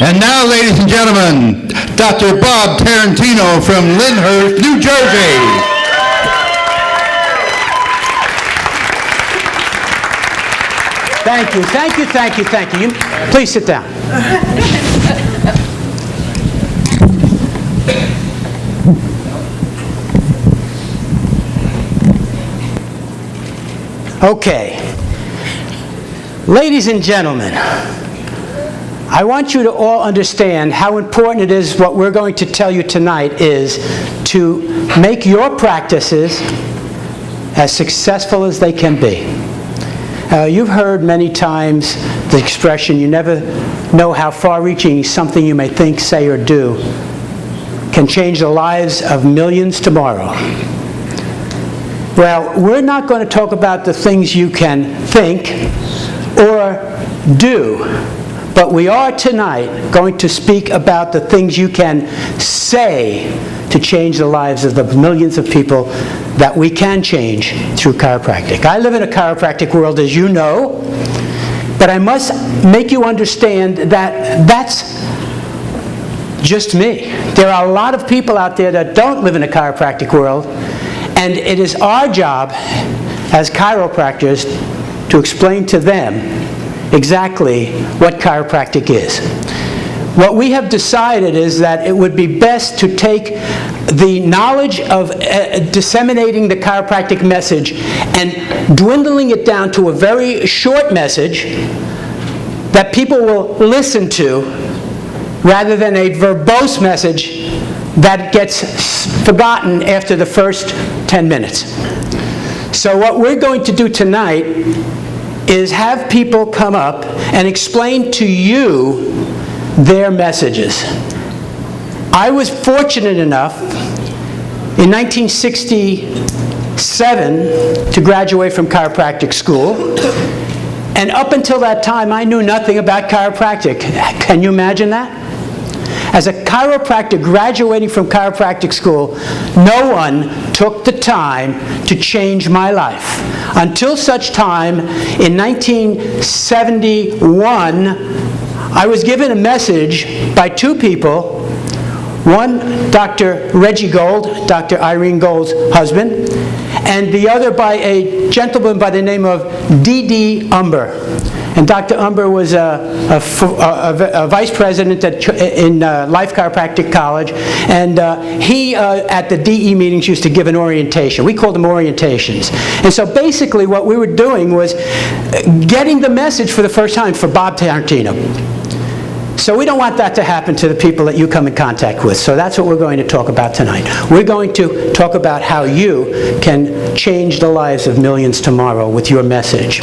And now, ladies and gentlemen, Dr. Bob Tarantino from Lyndhurst, New Jersey. Thank you, thank you, thank you, thank you. Please sit down. Okay. Ladies and gentlemen, I want you to all understand how important it is. What we're going to tell you tonight is to make your practices as successful as they can be. You've heard many times the expression, you never know how far-reaching something you may think, say, or do can change the lives of millions tomorrow. Well, we're not going to talk about the things you can think or do, but we are tonight going to speak about the things you can say to change the lives of the millions of people that we can change through chiropractic. I live in a chiropractic world, as you know, but I must make you understand that that's just me. There are a lot of people out there that don't live in a chiropractic world, and it is our job as chiropractors to explain to them exactly what chiropractic is. What we have decided is that it would be best to take the knowledge of disseminating the chiropractic message and dwindling it down to a very short message that people will listen to, rather than a verbose message that gets forgotten after the first 10 minutes. So what we're going to do tonight is have people come up and explain to you their messages. I was fortunate enough in 1967 to graduate from chiropractic school, and up until that time I knew nothing about chiropractic. Can you imagine that? As a chiropractor graduating from chiropractic school, no one took the time to change my life. Until such time, in 1971, I was given a message by two people, one Dr. Reggie Gold, Dr. Irene Gold's husband, and the other by a gentleman by the name of D.D. Umber. And Dr. Umber was a vice president in Life Chiropractic College, and he, at the DE meetings, used to give an orientation. We called them orientations. And so basically what we were doing was getting the message for the first time for Bob Tarantino. So we don't want that to happen to the people that you come in contact with. So that's what we're going to talk about tonight. We're going to talk about how you can change the lives of millions tomorrow with your message.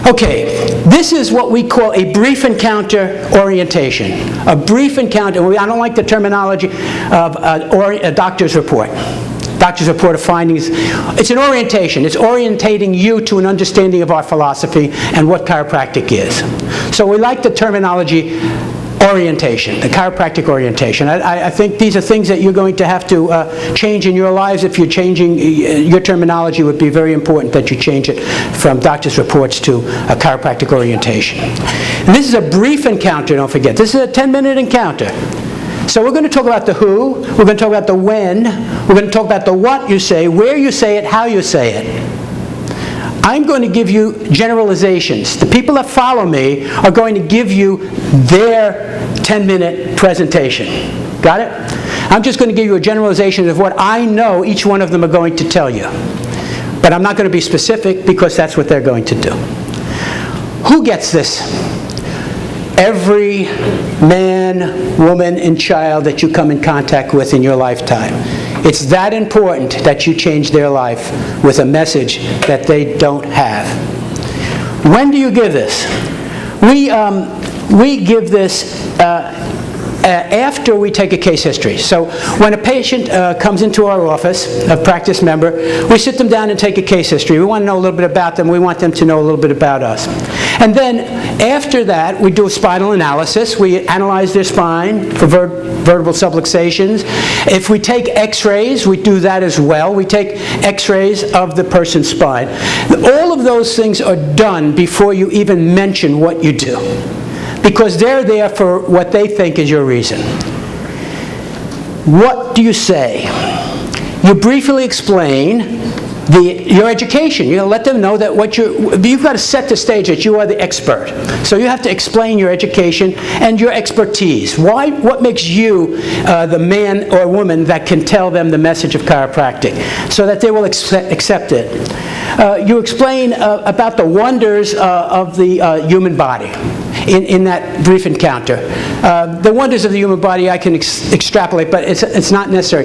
Okay, this is what we call a brief encounter orientation. A brief encounter, I don't like the terminology of a doctor's report. Doctor's report of findings. It's an orientation. It's orientating you to an understanding of our philosophy and what chiropractic is. So we like the terminology orientation, the chiropractic orientation. I think these are things that you're going to have to change in your lives. If you're changing your terminology, it would be very important that you change it from doctor's reports to a chiropractic orientation. And this is a brief encounter, don't forget. This is a 10-minute encounter. So we're going to talk about the who, we're going to talk about the when, we're going to talk about the what you say, where you say it, how you say it. I'm going to give you generalizations. The people that follow me are going to give you their 10-minute presentation. Got it? I'm just going to give you a generalization of what I know each one of them are going to tell you. But I'm not going to be specific because that's what they're going to do. Who gets this? Every man, woman, and child that you come in contact with in your lifetime. It's that important that you change their life with a message that they don't have. When do you give this? We give this after we take a case history. So when a patient comes into our office, a practice member, we sit them down and take a case history. We want to know a little bit about them. We want them to know a little bit about us. And then after that, we do a spinal analysis. We analyze their spine for vertebral subluxations. If we take x-rays, we do that as well. We take x-rays of the person's spine. All of those things are done before you even mention what you do. because they're there for what they think is your reason. What do you say? You briefly explain your education. You let them know that you've got to set the stage that you are the expert. So you have to explain your education and your expertise. What makes you the man or woman that can tell them the message of chiropractic so that they will accept it? You explain about the wonders of the human body in that brief encounter. The wonders of the human body I can extrapolate, but it's not necessary.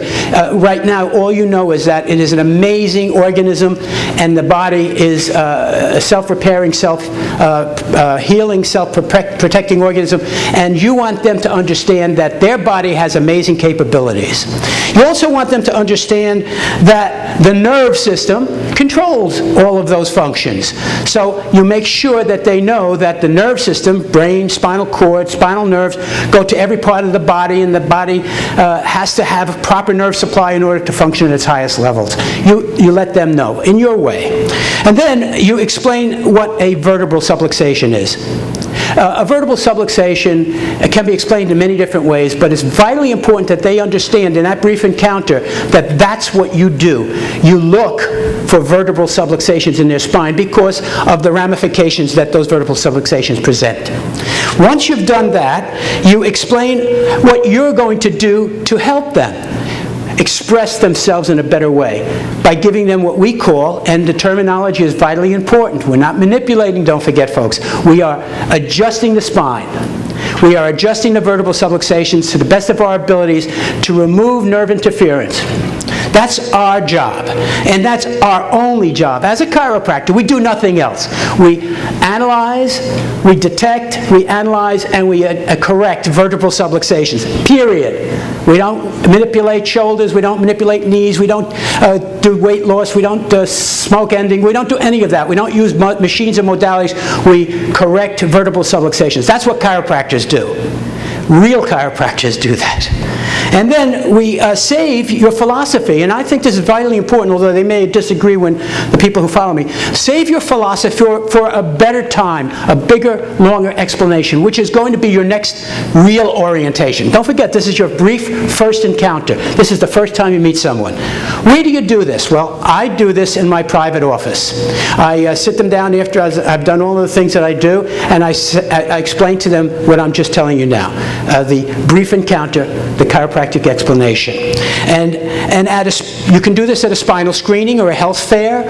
Right now, all you know is that it is an amazing organism, and the body is a self-repairing, self-healing, self-protecting organism, and you want them to understand that their body has amazing capabilities. You also want them to understand that the nerve system controls all of those functions. So you make sure that they know that the nerve system, brain, spinal cord, spinal nerves, go to every part of the body, and the body has to have a proper nerve supply in order to function at its highest levels. You let them know in your way. And then you explain what a vertebral subluxation is. A vertebral subluxation can be explained in many different ways, but it's vitally important that they understand in that brief encounter that that's what you do. You look for vertebral subluxations in their spine because of the ramifications that those vertebral subluxations present. Once you've done that, you explain what you're going to do to help them express themselves in a better way by giving them what we call, and the terminology is vitally important, we're not manipulating, don't forget folks, we are adjusting the spine. We are adjusting the vertebral subluxations to the best of our abilities to remove nerve interference. That's our job, and that's our only job. As a chiropractor, we do nothing else. We analyze, we detect, we analyze, and we correct vertebral subluxations, period. We don't manipulate shoulders, we don't manipulate knees, we don't do weight loss, we don't smoke ending, we don't do any of that. We don't use machines and modalities, we correct vertebral subluxations. That's what chiropractors do. Real chiropractors do that. And then we save your philosophy, and I think this is vitally important, although they may disagree when the people who follow me. Save your philosophy for a better time, a bigger, longer explanation, which is going to be your next real orientation. Don't forget, this is your brief first encounter. This is the first time you meet someone. Where do you do this? Well, I do this in my private office. I sit them down after I've done all of the things that I do, and I explain to them what I'm just telling you now. The brief encounter, the chiropractic explanation. And you can do this at a spinal screening or a health fair.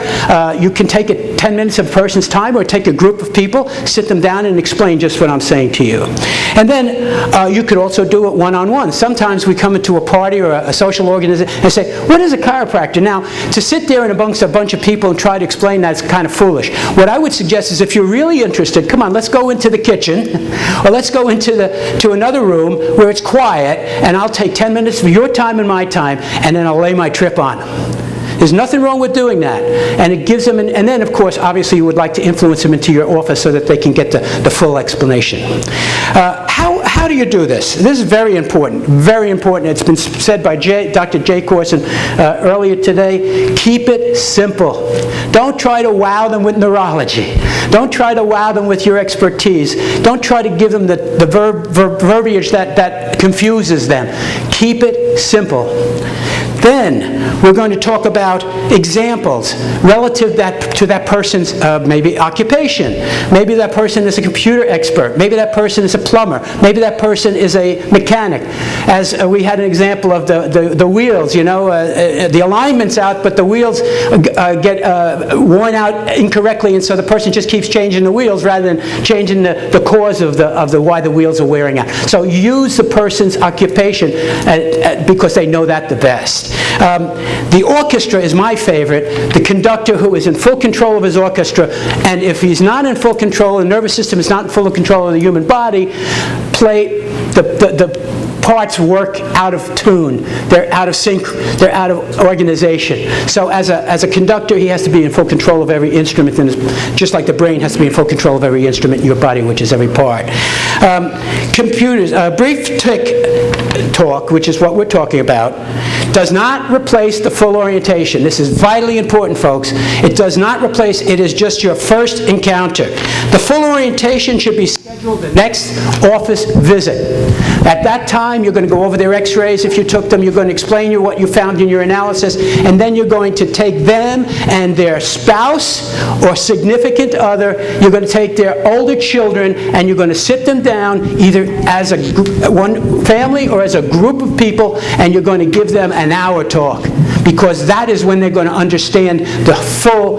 You can take 10 minutes of a person's time, or take a group of people, sit them down and explain just what I'm saying to you. And then you could also do it one-on-one. Sometimes we come into a party or a social organization and say, what is a chiropractor? Now, to sit there and amongst a bunch of people and try to explain that's kind of foolish. What I would suggest is, if you're really interested, come on, let's go into the kitchen, or let's go into another room where it's quiet, and I'll take 10 minutes of your time and my time, and then I'll lay my trip on them. There's nothing wrong with doing that. And it gives them, and then of course, obviously you would like to influence them into your office so that they can get the full explanation. How do you do this? This is very important, very important. It's been said by Dr. Jay Corson earlier today. Keep it simple. Don't try to wow them with neurology. Don't try to wow them with your expertise. Don't try to give them the verbiage that confuses them. Keep it simple. Then we're going to talk about examples relative to that person's maybe occupation. Maybe that person is a computer expert. Maybe that person is a plumber. Maybe that person is a mechanic. As we had an example of the wheels, the alignment's out, but the wheels get worn out incorrectly, and so the person just keeps changing the wheels rather than changing the cause of the why the wheels are wearing out. So use the person's occupation because they know that the best. The orchestra is my favorite. The conductor who is in full control of his orchestra, and if he's not in full control, the nervous system is not in full control of the human body, play the parts work out of tune. They're out of sync. They're out of organization. So as a conductor, he has to be in full control of every instrument, just like the brain has to be in full control of every instrument in your body, which is every part. Computers, brief TIC talk, which is what we're talking about, does not replace the full orientation. This is vitally important, folks. It does not replace, it is just your first encounter. The full orientation should be scheduled schedule the next office visit. At that time, you're going to go over their x-rays if you took them, you're going to explain what you found in your analysis, and then you're going to take them and their spouse or significant other, you're going to take their older children, and you're going to sit them down either as one family or as a group of people, and you're going to give them an hour talk, because that is when they're going to understand the full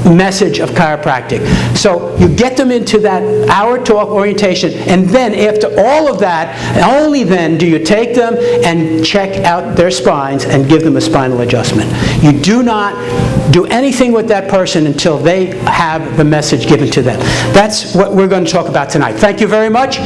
message of chiropractic. So you get them into that hour talk orientation, and then after all of that, only then do you take them and check out their spines and give them a spinal adjustment. You do not do anything with that person until they have the message given to them. That's what we're going to talk about tonight. Thank you very much.